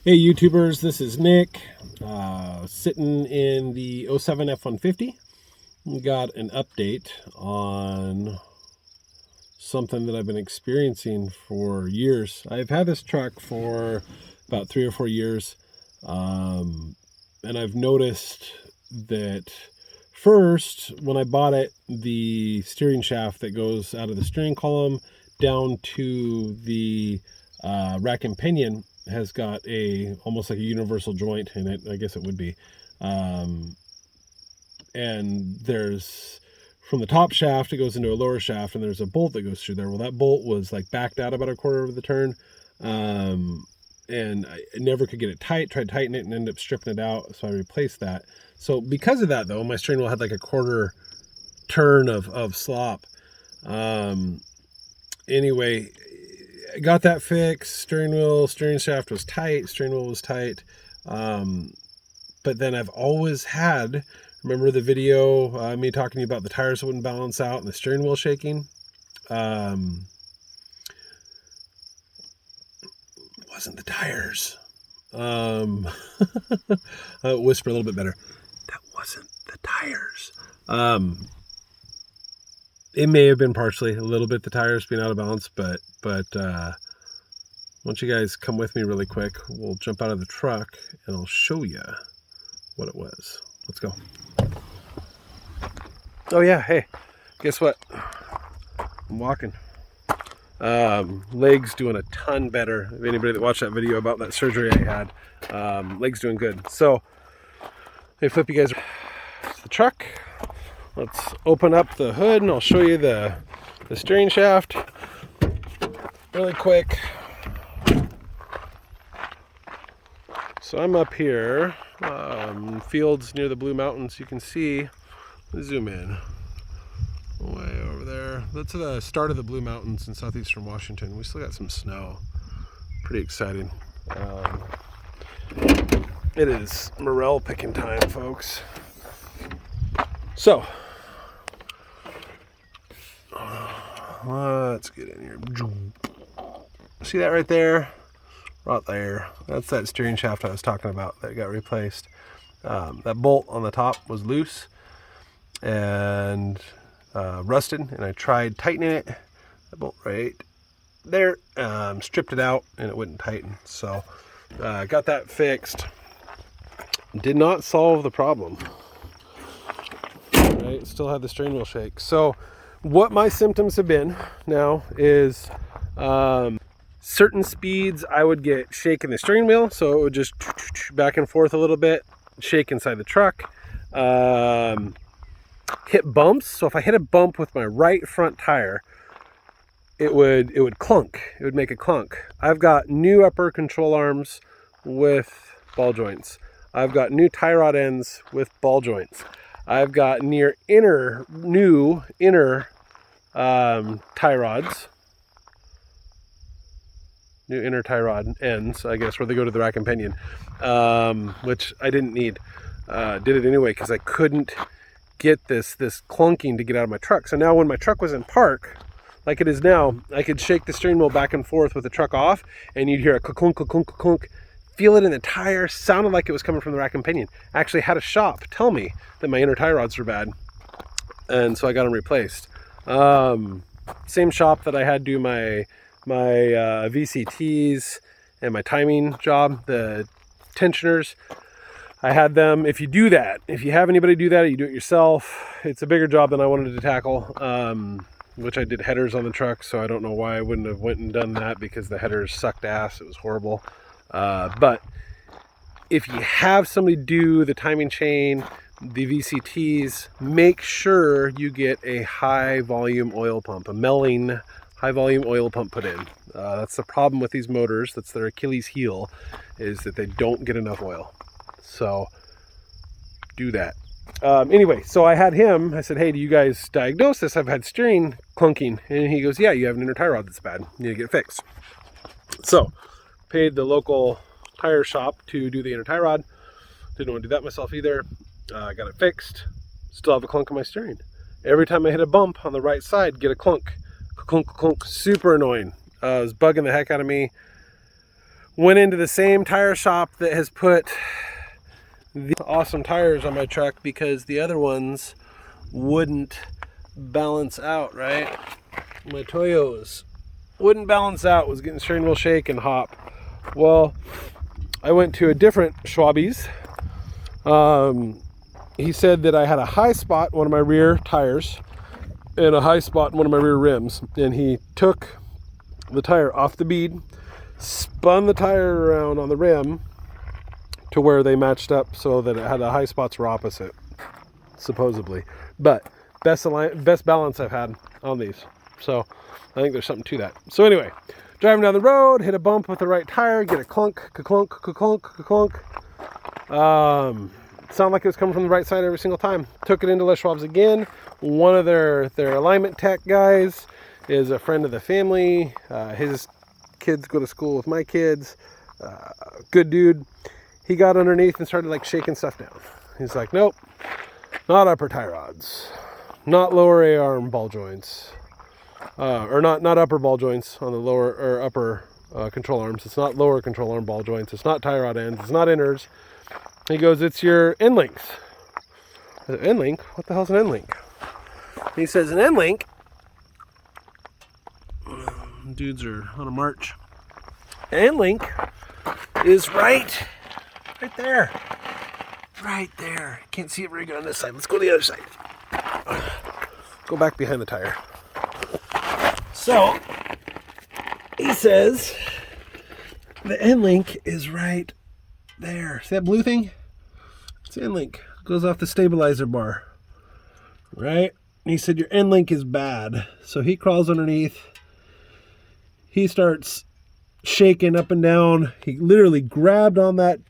Hey YouTubers, this is Nick, sitting in the 07 F150. Got an update on something that I've been experiencing for years. I've had this truck for about 3 or 4 years, and I've noticed that first, when I bought it, the steering shaft that goes out of the steering column down to the rack and pinion has got almost like a universal joint in it. I guess it would be. And there's, from the top shaft, it goes into a lower shaft, and there's a bolt that goes through there. Well, that bolt was like backed out about a quarter of the turn. And I never could get it tight, tried to tighten it and ended up stripping it out. So I replaced that. So because of that though, my steering wheel had like a quarter turn of slop. Anyway, I got that fixed. Steering shaft was tight, steering wheel was tight. But then I've always had, remember the video, me talking to you about the tires wouldn't balance out and the steering wheel shaking? Wasn't the tires. I'll whisper a little bit better. That wasn't the tires. It may have been partially a little bit the tires being out of balance, but once you guys come with me really quick, we'll jump out of the truck and I'll show you what it was. Let's go. Oh yeah, hey, guess what? I'm walking. Legs doing a ton better. If anybody that watched that video about that surgery I had, legs doing good. So, let me flip you guys to the truck. Let's open up the hood and I'll show you the steering shaft really quick. So I'm up here, fields near the Blue Mountains. You can see, zoom in, way over there. That's the start of the Blue Mountains in southeastern Washington. We still got some snow. Pretty exciting. It is morel picking time, folks. So, let's get in here. See that right there? Right there. That's that steering shaft I was talking about that got replaced. That bolt on the top was loose and rusted, and I tried tightening it. That bolt right there, stripped it out and it wouldn't tighten. So got that fixed. Did not solve the problem. Right? Still had the steering wheel shake. So what my symptoms have been now is certain speeds I would get shake in the steering wheel, so it would just back and forth a little bit, shake inside the truck. Hit bumps, so if I hit a bump with my right front tire, it would clunk. It would make a clunk. I've got new upper control arms with ball joints. I've got new tie rod ends with ball joints. I've got new inner tie rods. New inner tie rod ends, I guess, where they go to the rack and pinion, which I didn't need. Did it anyway because I couldn't get this clunking to get out of my truck. So now when my truck was in park, like it is now, I could shake the steering wheel back and forth with the truck off, and you'd hear a clunk, clunk, clunk. Feel it in the tire. Sounded like it was coming from the rack and pinion. Actually had a shop tell me that my inner tie rods were bad, and so I got them replaced. Same shop that I had do my VCTs and my timing job, the tensioners. I had them. If you do that, if you have anybody do that, or you do it yourself, it's a bigger job than I wanted to tackle, which I did headers on the truck, so I don't know why I wouldn't have went and done that, because the headers sucked ass. It was horrible. But if you have somebody do the timing chain, the VCTs, make sure you get a high volume oil pump, a Melling high volume oil pump put in. That's the problem with these motors. That's their Achilles heel, is that they don't get enough oil. So do that. Anyway, so I had him, I said, hey, do you guys diagnose this? I've had steering clunking. And he goes, yeah, you have an inner tie rod that's bad. You need to get it fixed. So paid the local tire shop to do the inner tie rod. Didn't want to do that myself either. Got it fixed. Still have a clunk in my steering. Every time I hit a bump on the right side, get a clunk. Clunk, clunk. Super annoying. It was bugging the heck out of me. Went into the same tire shop that has put the awesome tires on my truck because the other ones wouldn't balance out, right? My Toyos wouldn't balance out, was getting steering wheel shake and hop. Well, I went to a different Schwabies. He said that I had a high spot in one of my rear tires and a high spot in one of my rear rims, and he took the tire off the bead, spun the tire around on the rim to where they matched up so that it had the high spots were opposite, supposedly. But best balance I've had on these. So I think there's something to that. So anyway, driving down the road, hit a bump with the right tire, get a clunk, ka-clunk, ka-clunk, ka-clunk. Sounded like it was coming from the right side every single time. Took it into Les Schwab's again. One of their alignment tech guys is a friend of the family. His kids go to school with my kids. Good dude. He got underneath and started like shaking stuff down. He's like, nope, not upper tie rods, not lower A-arm ball joints, or not upper ball joints on the lower or upper control arms. It's not lower control arm ball joints. It's not tie rod ends. It's not inners. He goes, it's your end links. I said, end link? What the hell's an end link? He says, an end link. Dudes are on a march. An end link is right there. Right there. Can't see it very good on this side. Let's go to the other side. Go back behind the tire. So, he says, the end link is right there. See that blue thing? It's the end link. It goes off the stabilizer bar. Right? And he said, your end link is bad. So he crawls underneath. He starts shaking up and down. He literally grabbed on that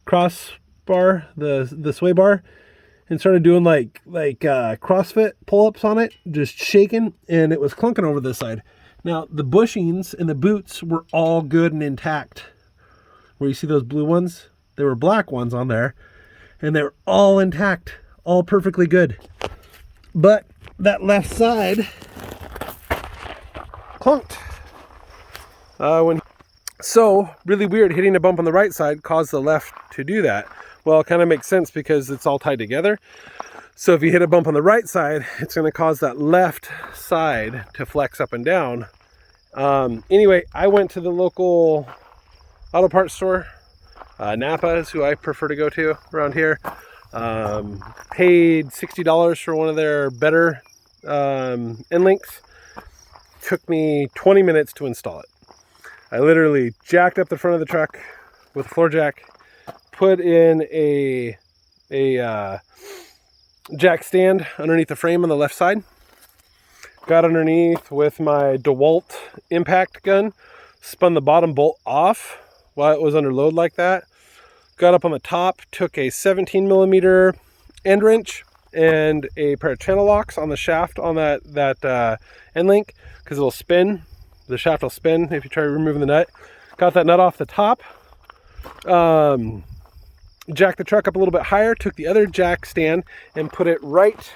crossbar, the sway bar, and started doing like CrossFit pull-ups on it, just shaking, and it was clunking over this side. Now the bushings and the boots were all good and intact. Where you see those blue ones, there were black ones on there, and they were all intact, all perfectly good. But that left side clunked. So really weird, hitting a bump on the right side caused the left to do that. Well, it kind of makes sense because it's all tied together. So if you hit a bump on the right side, it's going to cause that left side to flex up and down. Anyway, I went to the local auto parts store. Napa is who I prefer to go to around here. Paid $60 for one of their better end links. Took me 20 minutes to install it. I literally jacked up the front of the truck with a floor jack, put in a jack stand underneath the frame on the left side, got underneath with my DeWalt impact gun, spun the bottom bolt off while it was under load like that, got up on the top, took a 17 millimeter end wrench and a pair of channel locks on the shaft on that end link, because it'll spin. The shaft will spin if you try removing the nut. Got that nut off the top. Jacked the truck up a little bit higher, took the other jack stand and put it right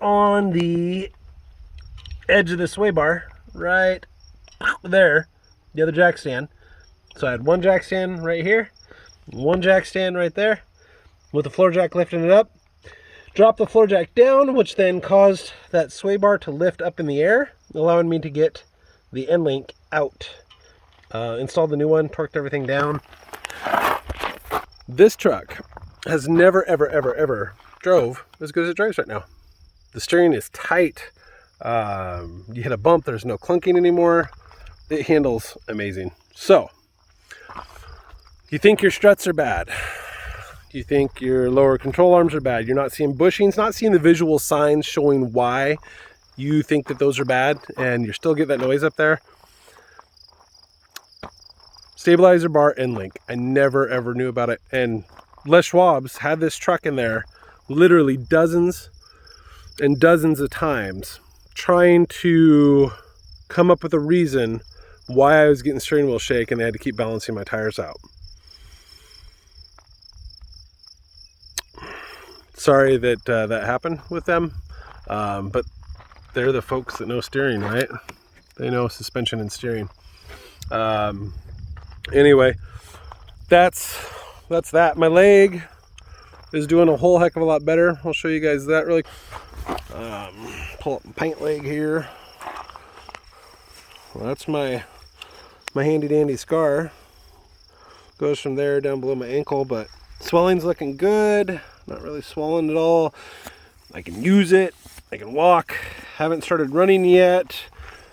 on the edge of the sway bar, right there, the other jack stand. So I had one jack stand right here, one jack stand right there, with the floor jack lifting it up. Dropped the floor jack down, which then caused that sway bar to lift up in the air, allowing me to get the end link out. Installed the new one, torqued everything down. This truck has never, ever drove as good as it drives right now. The steering is tight. You hit a bump, there's no clunking anymore. It handles amazing. So, you think your struts are bad? You think your lower control arms are bad? You're not seeing bushings, not seeing the visual signs showing why you think that those are bad, and you're still getting that noise up there. Stabilizer bar end link. I never ever knew about it. And Les Schwab's had this truck in there literally dozens and dozens of times trying to come up with a reason why I was getting steering wheel shake, and they had to keep balancing my tires out. Sorry that that happened with them, but they're the folks that know steering, right? They know suspension and steering. Anyway, that's that. My leg is doing a whole heck of a lot better. I'll show you guys that really. Pull up my paint leg here. Well, that's my handy dandy scar. Goes from there down below my ankle, but swelling's looking good. Not really swollen at all. I can use it. I can walk. Haven't started running yet.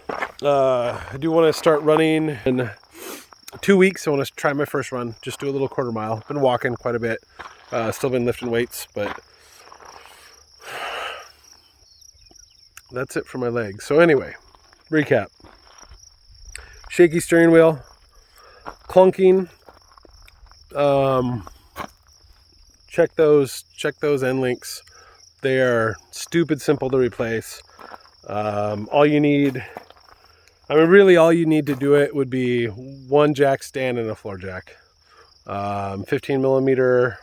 I do want to start running in 2 weeks. I want to try my first run. Just do a little quarter mile. Been walking quite a bit. Still been lifting weights, but that's it for my legs. So anyway, recap. Shaky steering wheel, clunking. Check those end links. They are stupid simple to replace. All you need, really all you need to do it would be one jack stand and a floor jack. 15 millimeter.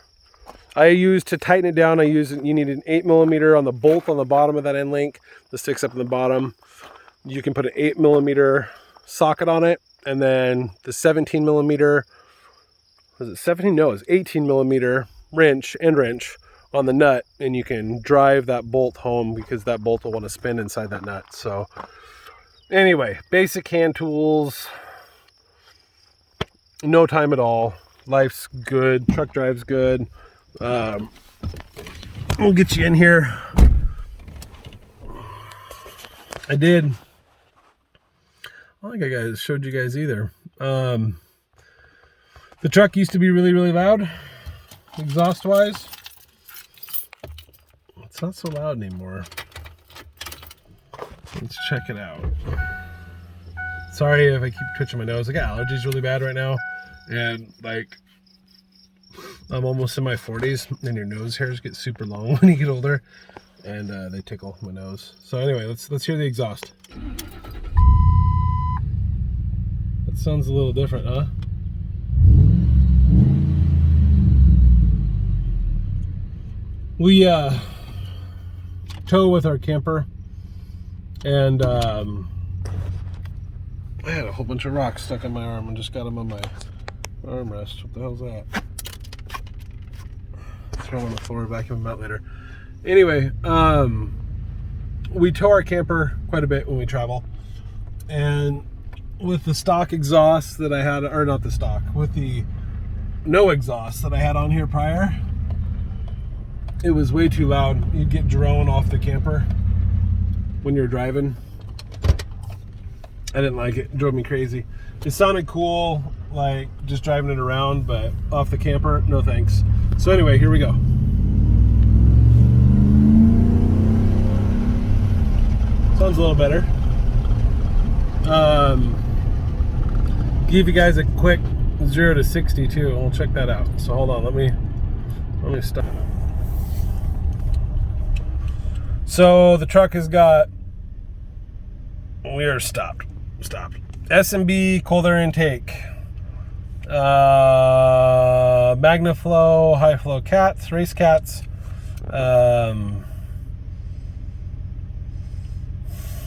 I use to tighten it down. You need an 8 millimeter on the bolt on the bottom of that end link that sticks up in the bottom. You can put an 8 millimeter socket on it, and then the 17 millimeter, was it 17? No, it's 18 millimeter wrench on the nut, and you can drive that bolt home because that bolt will want to spin inside that nut. So anyway, basic hand tools, no time at all. Life's good, truck drive's good. We'll get you in here. I don't think I showed you guys either. The truck used to be really, really loud, exhaust wise. It's not so loud anymore. Let's check it out. Sorry if I keep twitching my nose. I got allergies really bad right now, and like I'm almost in my 40s, and your nose hairs get super long when you get older, and they tickle my nose. So anyway, let's hear the exhaust. That sounds a little different, huh? We tow with our camper, and I had a whole bunch of rocks stuck in my arm and just got them on my armrest. What the hell's that? Throw them on the floor, vacuum them out later. Anyway, we tow our camper quite a bit when we travel, and with the stock exhaust that I had, or not the stock, with the no exhaust that I had on here prior, it was way too loud. You'd get drone off the camper when you're driving. I didn't like it. It drove me crazy. It sounded cool, like just driving it around, but off the camper, no thanks. So anyway, here we go. Sounds a little better. Give you guys a quick 0 to 60 too. We'll check that out. So hold on, let me stop. So the truck has got, we are stopped. S&B cold air intake, MagnaFlow high flow cats, race cats,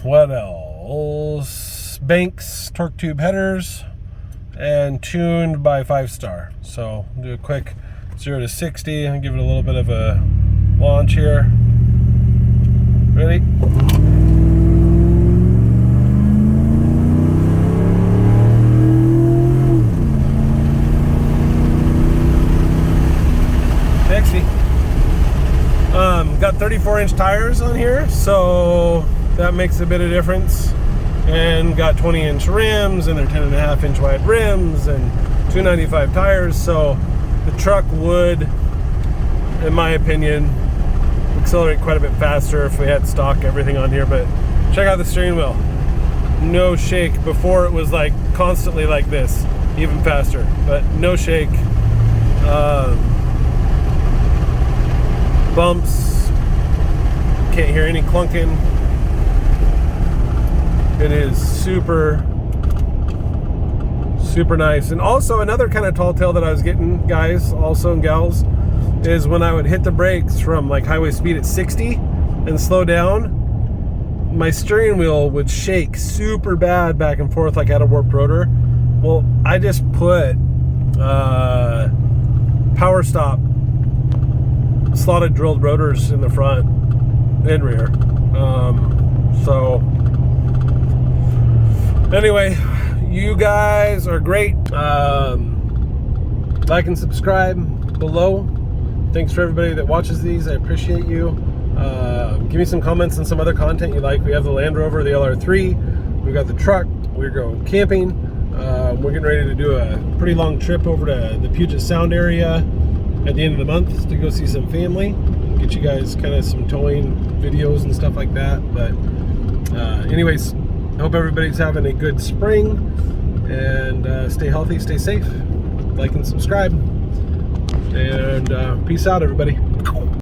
what else, Banks torque tube headers, and tuned by 5-star. So do a quick 0 to 60 and give it a little bit of a launch here. Ready? Sexy. Got 34-inch tires on here, so that makes a bit of difference. And got 20-inch rims, and they're 10.5-inch wide rims, and 295 tires. So the truck would, in my opinion, accelerate quite a bit faster if we had stock everything on here. But check out the steering wheel. No shake. Before it was like constantly like this, even faster, but no shake. Bumps, can't hear any clunking. It is super nice. And also another kind of tall tale that I was getting, guys, also and gals, is when I would hit the brakes from like highway speed at 60 and slow down, my steering wheel would shake super bad back and forth like I had a warped rotor. Well, I just put power stop slotted drilled rotors in the front and rear. So anyway, you guys are great. Like and subscribe below. Thanks for everybody that watches these. I appreciate you. Give me some comments on some other content you like. We have the Land Rover, the LR3. We've got the truck. We're going camping. We're getting ready to do a pretty long trip over to the Puget Sound area at the end of the month to go see some family and get you guys kind of some towing videos and stuff like that. But anyways, I hope everybody's having a good spring, and stay healthy, stay safe, like and subscribe, and peace out, everybody.